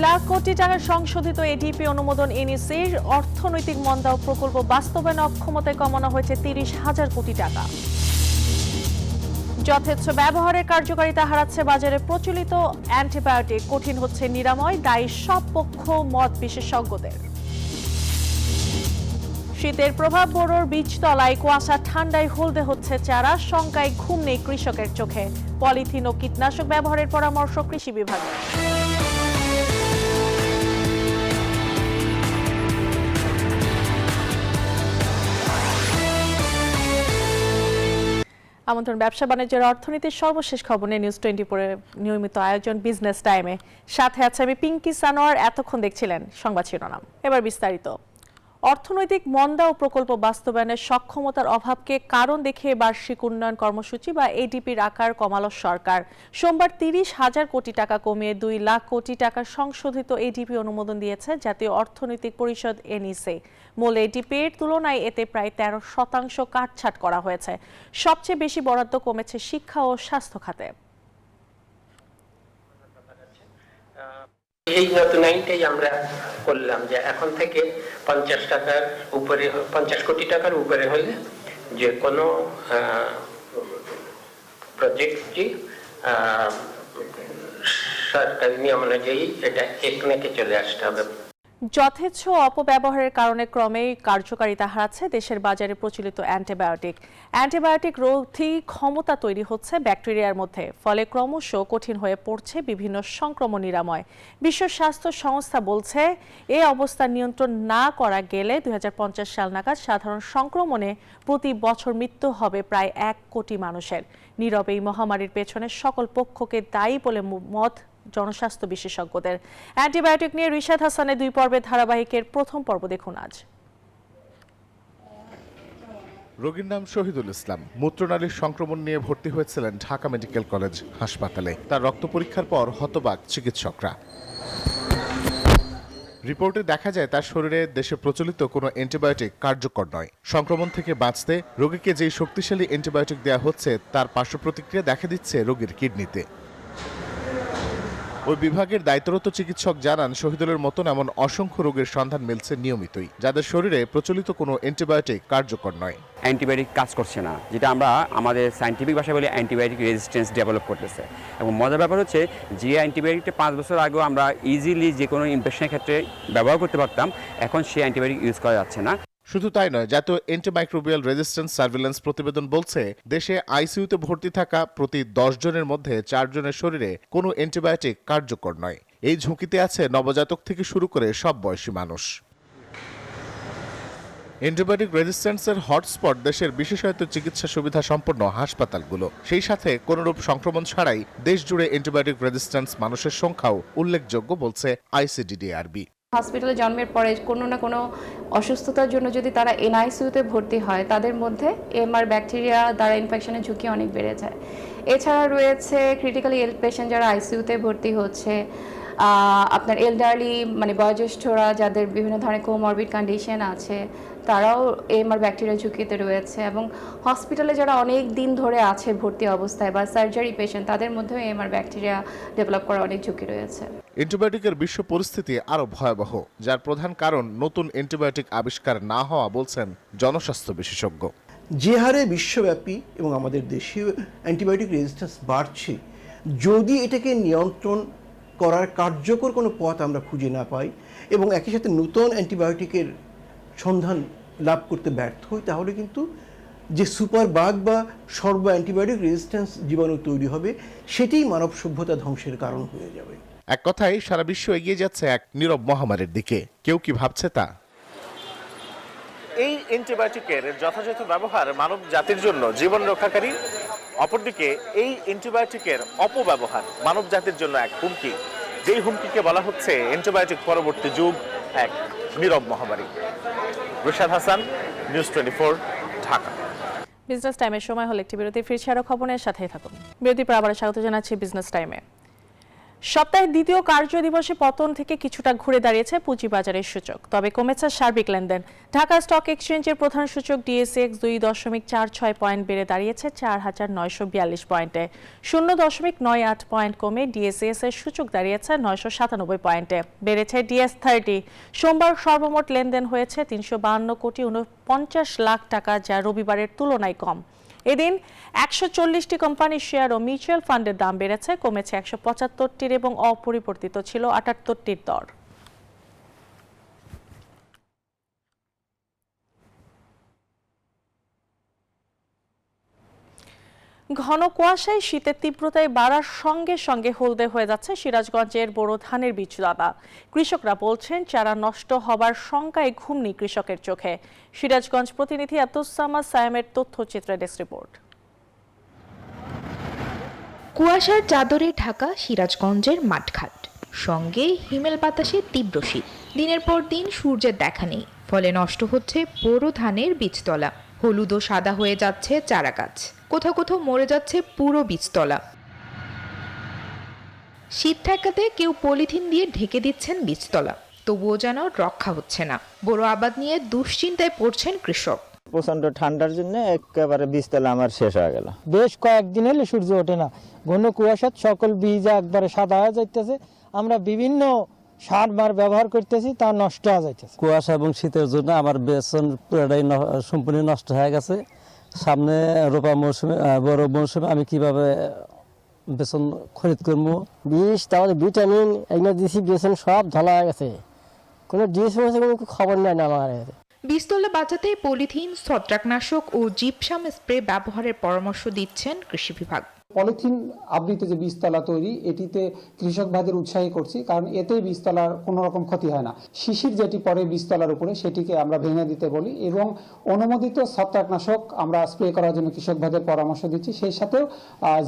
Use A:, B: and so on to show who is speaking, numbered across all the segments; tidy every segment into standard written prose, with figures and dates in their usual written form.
A: লাখ কোটি টাকার সংশোধিত এডিপি অনুমোদন এনইসির অর্থনৈতিক মন্দা ও প্রকল্প বাস্তবায়ন অক্ষমতায় কমানো হয়েছে ৩০,০০০ কোটি টাকা। যথেচ্ছ ব্যবহারের কার্যকারিতা হারাচ্ছে বাজারে প্রচলিত অ্যান্টিবায়োটিক, কঠিন হচ্ছে নিরাময়, দায়ী সব পক্ষ মত বিশেষজ্ঞদের। শীতের প্রভাব বোরোর বীজতলায়, কুয়াশা ঠান্ডায় হলদে হচ্ছে চারা, শঙ্কায় ঘুম নেই কৃষকের চোখে। পলিথিন ও কীটনাশক ব্যবহারের পরামর্শ কৃষি বিভাগের। আমন্ত্রণ ব্যবসা বাণিজ্যের অর্থনীতির সর্বশেষ খবর নিয়ে নিউজ 24 নিয়মিত আয়োজন বিজনেস টাইমে। সাথে আছে আমি পিঙ্কি সানোয়ার। এতক্ষণ দেখছিলেন সংবাদ শিরোনাম, এবার বিস্তারিত। অর্থনৈতিক মন্দা ও প্রকল্প বাস্তবায়নের সক্ষমতার অভাবকে কারণ দেখিয়ে বার্ষিক উন্নয়ন কর্মসূচি বা এডিপির আকার কমালো সরকার। সোমবার ৩০,০০০ কোটি টাকা কমিয়ে ২ লাখ কোটি টাকার সংশোধিত এডিপি অনুমোদন দিয়েছে জাতীয় অর্থনৈতিক পরিষদ এনইসি। মূল এডিপির তুলনায় এতে প্রায় ১৩% কাটছাঁট করা হয়েছে। সবচেয়ে বেশি বরাদ্দ কমেছে শিক্ষা ও স্বাস্থ্য খাতে।
B: এই নতুন আইনটাই আমরা করলাম যে এখন থেকে 50 কোটি টাকার উপরে হলে যে কোনো প্রজেক্টটি সরকারি নিয়ম অনুযায়ী এটা একনেকে চলে আসতে হবে।
A: যথেচ্ছ অপব্যবহারের কারণে ক্রমেই কার্যকারিতা হারাচ্ছে দেশের বাজারে প্রচলিত অ্যান্টিবায়োটিক রোধী ক্ষমতা তৈরি হচ্ছে ব্যাকটেরিয়ার মধ্যে, ফলে ক্রমশ কঠিন হয়ে পড়ছে বিভিন্ন সংক্রমণ নিরাময়। বিশ্ব স্বাস্থ্য সংস্থা বলছে এই অবস্থা নিয়ন্ত্রণ না করা গেলে ২০৫০ সাল নাগাদ সাধারণ সংক্রমণে প্রতি বছর মৃত্যু হবে প্রায় ১ কোটি মানুষের। নীরবে এই মহামারীর পেছনে সকল পক্ষকে দায়ী বলে মত জনস্বাস্থ্য বিশেষজ্ঞদের। অ্যান্টিবায়োটিক নিয়ে রিশাদ হাসানের 2 পর্বের ধারাবাহিকের প্রথম পর্ব দেখুন আজ।
C: রোগীর নাম শহীদুল ইসলাম। মূত্রনালীর সংক্রমণ নিয়ে ভর্তি হয়েছিলেন ঢাকা মেডিকেল কলেজ হাসপাতালে। তার রক্ত পরীক্ষার পর হতবাক চিকিৎসকরা। রিপোর্টে দেখা যায় তার শরীরে দেশে প্রচলিত কোনো অ্যান্টিবায়োটিক কার্যকর নয়। সংক্রমণ থেকে বাঁচতে রোগীকে যেই শক্তিশালী অ্যান্টিবায়োটিক দেওয়া হচ্ছে তার পার্শ্ব প্রতিক্রিয়া দেখা দিচ্ছে রোগীর কিডনিতে। ওই বিভাগের দায়িত্বরত চিকিৎসক জানান, শহীদুলের মতন এমন অসংখ্য রোগের সন্ধান মিলছে নিয়মিতই, যাদের শরীরে প্রচলিত কোনো অ্যান্টিবায়োটিক কার্যকর নয়।
D: অ্যান্টিবায়োটিক কাজ করছে না, যেটা আমরা আমাদের সায়েন্টিফিক ভাষায় বলি অ্যান্টিবায়োটিক রেজিস্ট্যান্স ডেভেলপ করতেছে। এবং মজার ব্যাপার হচ্ছে যে অ্যান্টিবায়োটিকটা 5 বছর আগেও আমরা ইজিলি যে কোনো ইনফেকশনের ক্ষেত্রে ব্যবহার করতে পারতাম, এখন সেই অ্যান্টিবায়োটিক ইউজ করা যাচ্ছে না।
C: শুধু তাই নয়, জাতীয় অ্যান্টিমাইক্রোবিয়াল রেজিস্ট্যান্স সার্ভিল্যান্স প্রতিবেদন বলছে দেশে আইসিইউতে ভর্তি থাকা প্রতি 10 জনের মধ্যে 4 জনের শরীরে কোনো অ্যান্টিবায়োটিক কার্যকর নয়। এই ঝুঁকিতে আছে নবজাতক থেকে শুরু করে সব বয়সী মানুষ। অ্যান্টিবায়োটিক রেজিস্ট্যান্সের হটস্পট দেশের বিশেষায়িত চিকিৎসা সুবিধা সম্পন্ন হাসপাতালগুলো। সেই সাথে কোনরূপ সংক্রমণ ছাড়াই দেশ জুড়ে অ্যান্টিবায়োটিক রেজিস্ট্যান্স মানুষের সংখ্যাও উল্লেখযোগ্য বলছে আইসিডিডিআরবি।
E: হসপিটালে জন্মের পরে কোনো না কোনো অসুস্থতার জন্য যদি তারা এনআইসিইউতে ভর্তি হয়, তাদের মধ্যে এমআর ব্যাকটেরিয়া দ্বারা ইনফেকশনের ঝুঁকি অনেক বেড়ে যায়। এছাড়া রয়েছে ক্রিটিক্যালি ইল পেশেন্ট যারা আইসিইউতে ভর্তি হচ্ছে, আপনার এলডারলি মানে বয়োজ্যেষ্ঠরা যাদের বিভিন্ন ধরনের কোমরবিড কন্ডিশন আছে, তারাও এমআর ব্যাকটেরিয়া ঝুঁকিতে রয়েছে। এবং হসপিটালে যারা অনেক দিন ধরে আছে ভর্তি অবস্থায় বা সার্জারি পেশেন্ট, তাদের মধ্যেও এমআর ব্যাকটেরিয়া ডেভেলপ করার অনেক ঝুঁকি রয়েছে।
C: অ্যান্টিবায়োটিকের বিশ্ব পরিস্থিতি আরও ভয়াবহ, যার প্রধান কারণ নতুন অ্যান্টিবায়োটিক আবিষ্কার না হওয়া বলছেন জনস্বাস্থ্য বিশেষজ্ঞ।
F: যে হারে বিশ্বব্যাপী এবং আমাদের দেশীয় অ্যান্টিবায়োটিক রেজিস্ট্যান্স বাড়ছে, যদি এটাকে নিয়ন্ত্রণ করার কার্যকর কোনো পথ আমরা খুঁজে না পাই এবং একই সাথে নতুন অ্যান্টিবায়োটিকের সন্ধান লাভ করতে ব্যর্থ হই, তাহলে কিন্তু যে সুপার বাগ বা সর্ব অ্যান্টিবায়োটিক রেজিস্ট্যান্স জীবাণু তৈরি হবে, সেটিই মানব সভ্যতা ধ্বংসের কারণ হয়ে যাবে।
C: এক কথায় সারা বিশ্ব এগিয়ে যাচ্ছে এক নীরব মহামারীর দিকে। কেউ কি ভাবছে তা?
G: এই অ্যান্টিবায়োটিকের যথাযথ ব্যবহার মানব জাতির জন্য জীবন রক্ষাকারী, অপরদিকে এই অ্যান্টিবায়োটিকের অপব্যবহার মানব জাতির জন্য এক হুমকি, যেই হুমকিকে বলা হচ্ছে অ্যান্টিবায়োটিক পরবর্তী যুগ, এক নীরব মহামারী। রিশাদ হাসান, নিউজ 24, ঢাকা।
A: বিজনেস টাইমের সময় হলো একটি বিরতি। ফিরছি আরো খবরের সাথেই থাকুন। বিরতি পর আবার স্বাগত জানাচ্ছি বিজনেস টাইমে। সপ্তাহের দ্বিতীয় কার্য দিবসে পতন থেকে কিছুটা ঘুরে দাঁড়িয়েছে পুঁজিবাজারের সূচক, তবে কমেছে সার্বিক লেনদেন। ঢাকা স্টক এক্সচেঞ্জের প্রধান সূচক ডিএসএক্স 2.46 পয়েন্ট বেড়ে দাঁড়িয়েছে 4,942 পয়েন্টে। 0.98 পয়েন্ট কমে ডিএসএস এর সূচক দাঁড়িয়েছে 997 পয়েন্টে। বেড়েছে ডিএস30। সোমবার সর্বমোট লেনদেন হয়েছে 352,49 লাখ টাকা, যা রবিবারের তুলনায় কম। এদিন 140টি কোম্পানির শেয়ার ও মিউচুয়াল ফান্ডের দাম বেড়েছে, কমেছে 175টির এবং অপরিবর্তিত ছিল 78টির দর। ঘন কুয়াশায় শীতের তীব্রতায় বাড়ার সঙ্গে সঙ্গে হলদে হয়ে যাচ্ছে সিরাজগঞ্জের বোরো ধানের বীজদাতা। কৃষকরা বলছেন চারা নষ্ট হবার শঙ্কায় ঘুম নেই কৃষকের চোখে। সিরাজগঞ্জ প্রতিনিধি আব্দুস সামাদ সায়েমের তথ্যচিত্রে ডেস্ক রিপোর্ট।
H: কুয়াশার চাদরে ঢাকা সিরাজগঞ্জের মাঠঘাট, সঙ্গে হিমেল বাতাসে তীব্র শীত। দিনের পর দিন সূর্যের দেখা নেই, ফলে নষ্ট হচ্ছে বোরো ধানের বীজতলা। হলুদ ও সাদা হয়ে যাচ্ছে চারা গাছ, কোথাও কোথাও মরে যাচ্ছে পুরো বীজতলা। শীত ঠেকাতে কেউ পলিথিন দিয়ে ঢেকে দিচ্ছেন বীজতলা, তবুও যেন রক্ষা হচ্ছে না। বোরো আবাদ নিয়ে দুশ্চিন্তায় পড়ছেন কৃষক।
I: প্রচন্ড ঠান্ডার জন্য একেবারে বীজতলা আমার শেষ হয়ে গেল।
J: বেশ কয়েকদিন হলে সূর্য ওঠে না, ঘন কুয়াশাত সকল বীজ একবারে সাদা হয়ে যাইতেছে। আমরা বিভিন্ন সার মার ব্যবহার করতেছি, তা নষ্ট হয়ে যাইতেছে।
K: কুয়াশা এবং শীতের জন্য আমার বেসন পুরোটাই সম্পূর্ণ নষ্ট হয়ে গেছে। সামনে রোপা মৌসুমে, বড় মৌসুমে আমি কিভাবে বেসন খরিদ করবো?
J: বিষ, তাহলে ভিটামিন এগুলো দিয়েছি, বেসন সব ধলা হয়ে গেছে। কোনো ডিস কোনো খবর নেই না আমার।
H: বীজতলা বাঁচাতে পলিথিন, ছত্রাকনাশক ও জিপসাম স্প্রে ব্যবহারের পরামর্শ দিচ্ছেন কৃষি বিভাগ।
L: পলিথিন আবৃত যে বীজতলা তৈরি, এটিতে কৃষক ভাইদের উৎসাহী করছি, কারণ এতে বীজতলার কোনো রকম ক্ষতি হয় না। শিশির যেটি পরে বীজতলার উপরে, সেটিকে আমরা ভেঙে দিতে বলি এবং অনুমোদিত ছত্রাকনাশক আমরা স্প্রে করার জন্য কৃষক ভাইদের পরামর্শ দিচ্ছি। সেই সাথেও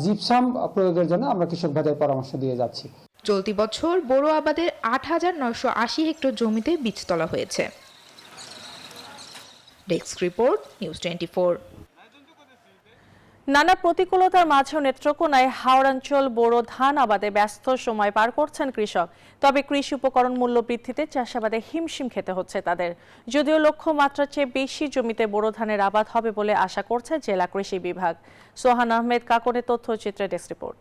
L: জিপসাম প্রয়োগের জন্য আমরা কৃষক ভাইদের পরামর্শ দিয়ে যাচ্ছি।
H: চলতি বছর বোরো আবাদের 8,980 হেক্টর জমিতে বীজতলা হয়েছে। Desk report, news 24।
A: নানা প্রতিকূলতার মাঝেও নেত্রকোনায় হাওড়াঞ্চল বোরো ধান আবাদে ব্যস্ত সময় পার করছেন কৃষক। তবে কৃষি উপকরণ মূল্য বৃদ্ধিতে চাষাবাদে হিমশিম খেতে হচ্ছে তাদের। যদিও লক্ষ্যমাত্রার চেয়ে বেশি জমিতে বোরো ধানের আবাদ হবে বলে আশা করছে জেলা কৃষি বিভাগ। সোহান আহমেদ কাকনের তথ্যচিত্রে ডেস্ক রিপোর্ট।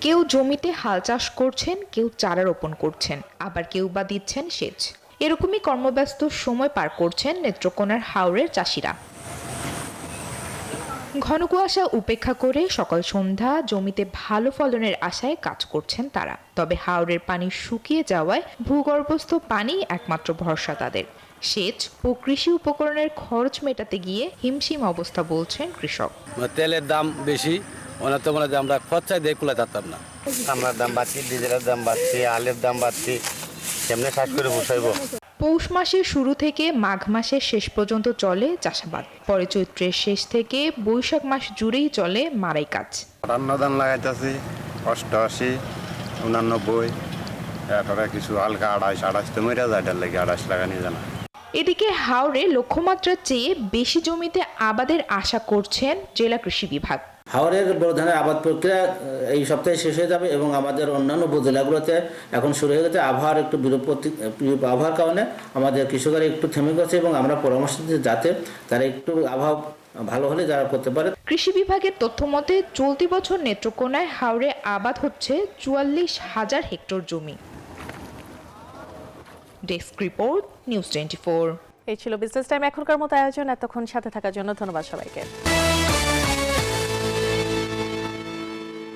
H: কেউ জমিতে হাল চাষ করছেন, কেউ চারা রোপণ করছেন, আবার কেউ বা দিচ্ছেন সেচ। এরকমই কর্মব্যস্ত সময় পার করছেন নেত্রকোনার হাওরের চাষিরা। ঘন কুয়াশা উপেক্ষা করে সকাল সন্ধ্যা জমিতে ভালো ফলনের আশায় কাজ করছেন তারা। তবে হাওরের পানি শুকিয়ে যাওয়ায় ভূগর্ভস্থ পানি একমাত্র ভরসা তাদের। সেচ ও কৃষি উপকরণের খরচ মেটাতে গিয়ে হিমশিম অবস্থা বলছেন কৃষক।
M: তেলের দাম বেশি, অনেক আমরা খরচায় দিয়ে কুলা যাতাম না।
I: আমার দাম বাড়ছে, ডিজেলের দাম বাড়ছে, আলের দাম বাড়ছে, কেমনে চাষ করে বসাইব?
H: পৌষ মাসের শুরু থেকে মাঘ মাসের শেষ পর্যন্ত চলে চাষাবাদ, পরে চৈত্রের শেষ থেকে বৈশাখ মাস জুড়েই চলে মারাই কাজ।
I: ধান লাগাইতেছি 88, 89, এরপরে কিছু হালকা 28 তো মরে যায়, ডাল লাগে 28 লাগানি জানা।
H: এদিকে হাওরে লক্ষ্যমাত্রার চেয়ে বেশি জমিতে আবাদের আশা করছেন জেলা কৃষি বিভাগ।
N: হাওরের বোরো ধানের আবাদ প্রক্রিয়া এই সপ্তাহে শেষ হয়ে যাবে এবং আমাদের অন্যান্য উপজেলাগুলোতে এখন শুরু হয়ে গেছে। আবহাওয়ার একটু আবহাওয়ার কারণে আমাদের কৃষকরা একটু থেমে গেছে এবং আমরা পরামর্শ দিচ্ছি যাতে তারা একটু আবহাওয়া ভালো হলে যারা করতে পারে।
H: কৃষি বিভাগের তথ্য মতে চলতি বছর নেত্রকোনায় হাওরে আবাদ হচ্ছে 44,000 হেক্টর জমি। Desk report, news 24।
A: এই ছিল বিজনেস টাইম এখনকার মতো আয়োজন। এতক্ষণ সাথে থাকার জন্য ধন্যবাদ সবাইকে।